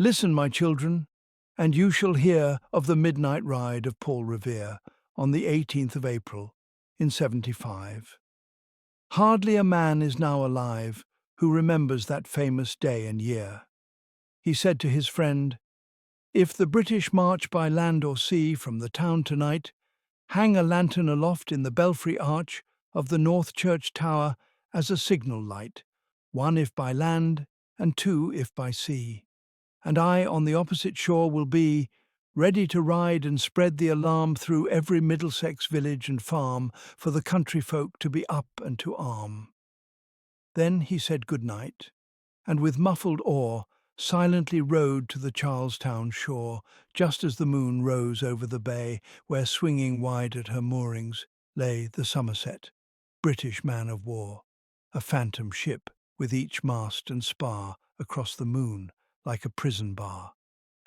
Listen, my children, and you shall hear of the midnight ride of Paul Revere on the 18th of April in 75. Hardly a man is now alive who remembers that famous day and year. He said to his friend, "If the British march by land or sea from the town tonight, hang a lantern aloft in the belfry arch of the North Church Tower as a signal light, one if by land and two if by sea. And I on the opposite shore will be, ready to ride and spread the alarm through every Middlesex village and farm for the country folk to be up and to arm." Then he said good night, and with muffled oar silently rowed to the Charlestown shore, just as the moon rose over the bay, where swinging wide at her moorings lay the Somerset, British man of war, a phantom ship with each mast and spar across the moon like a prison bar,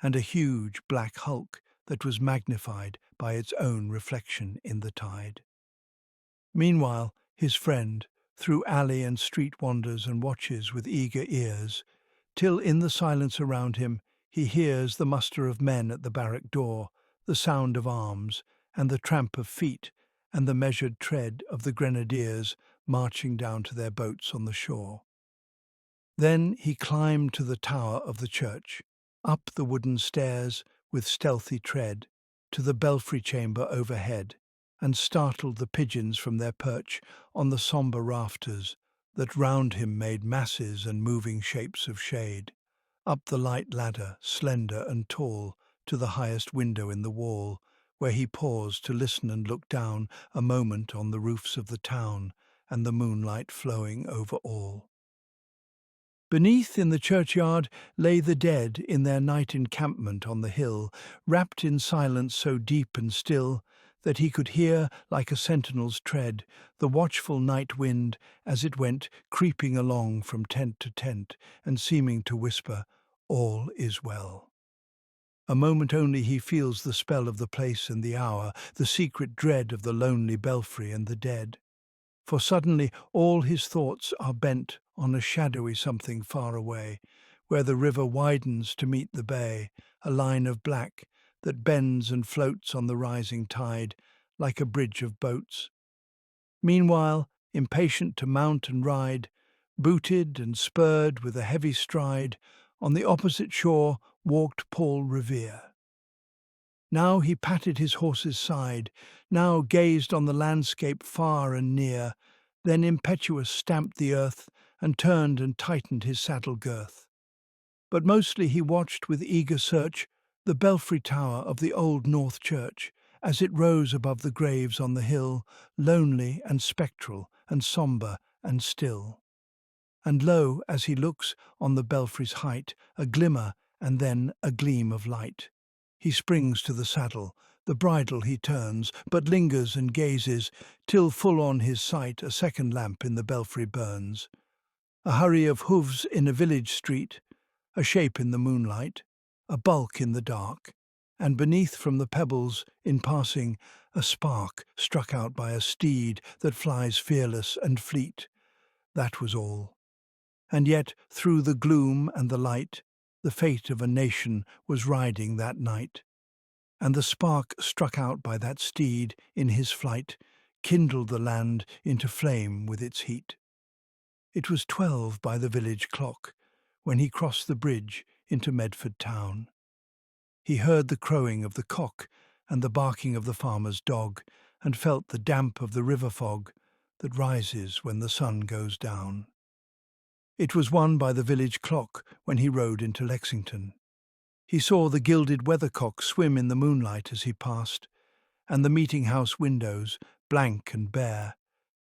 and a huge black hulk that was magnified by its own reflection in the tide. Meanwhile, his friend, through alley and street wanders and watches with eager ears, till in the silence around him he hears the muster of men at the barrack door, the sound of arms, and the tramp of feet, and the measured tread of the grenadiers marching down to their boats on the shore. Then he climbed to the tower of the church, up the wooden stairs with stealthy tread, to the belfry chamber overhead, and startled the pigeons from their perch on the sombre rafters that round him made masses and moving shapes of shade, up the light ladder, slender and tall, to the highest window in the wall, where he paused to listen and look down a moment on the roofs of the town and the moonlight flowing over all. Beneath in the churchyard lay the dead in their night encampment on the hill, wrapped in silence so deep and still that he could hear, like a sentinel's tread, the watchful night wind as it went creeping along from tent to tent and seeming to whisper, "All is well." A moment only he feels the spell of the place and the hour, the secret dread of the lonely belfry and the dead. For suddenly all his thoughts are bent on a shadowy something far away, where the river widens to meet the bay, a line of black that bends and floats on the rising tide like a bridge of boats. Meanwhile, impatient to mount and ride, booted and spurred with a heavy stride, on the opposite shore walked Paul Revere. Now he patted his horse's side, now gazed on the landscape far and near, then impetuous stamped the earth and turned and tightened his saddle girth. But mostly he watched with eager search the belfry tower of the old North Church, as it rose above the graves on the hill, lonely and spectral and sombre and still. And lo, as he looks on the belfry's height, a glimmer and then a gleam of light. He springs to the saddle, the bridle he turns, but lingers and gazes, till full on his sight a second lamp in the belfry burns. A hurry of hoofs in a village street, a shape in the moonlight, a bulk in the dark, and beneath from the pebbles, in passing, a spark struck out by a steed that flies fearless and fleet. That was all. And yet, through the gloom and the light, the fate of a nation was riding that night. And the spark struck out by that steed in his flight kindled the land into flame with its heat. It was 12 by the village clock when he crossed the bridge into Medford town. He heard the crowing of the cock and the barking of the farmer's dog, and felt the damp of the river fog that rises when the sun goes down. It was 1 by the village clock when he rode into Lexington. He saw the gilded weathercock swim in the moonlight as he passed, and the meeting-house windows, blank and bare,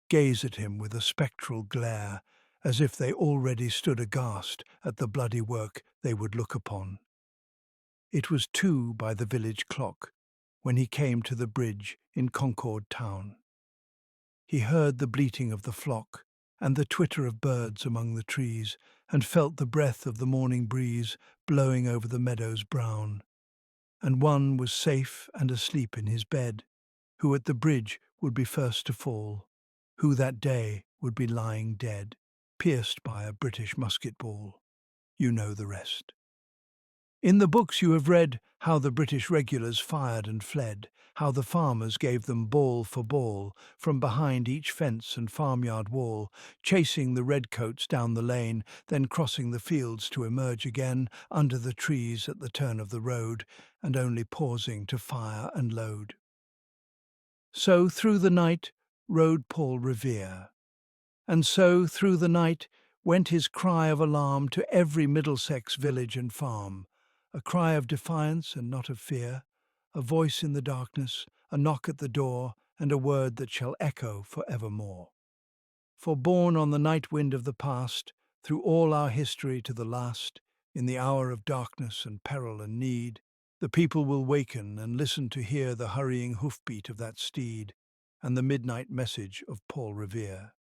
gaze at him with a spectral glare, as if they already stood aghast at the bloody work they would look upon. It was 2 by the village clock when he came to the bridge in Concord town. He heard the bleating of the flock and the twitter of birds among the trees, and felt the breath of the morning breeze blowing over the meadows brown. And one was safe and asleep in his bed, who at the bridge would be first to fall, who that day would be lying dead, pierced by a British musket ball. You know the rest. In the books you have read how the British regulars fired and fled, how the farmers gave them ball for ball from behind each fence and farmyard wall, chasing the redcoats down the lane, then crossing the fields to emerge again under the trees at the turn of the road, and only pausing to fire and load. So through the night rode Paul Revere, and so through the night went his cry of alarm to every Middlesex village and farm, a cry of defiance and not of fear, a voice in the darkness, a knock at the door, and a word that shall echo for evermore. For born on the night wind of the past, through all our history to the last, in the hour of darkness and peril and need, the people will waken and listen to hear the hurrying hoofbeat of that steed and the midnight message of Paul Revere.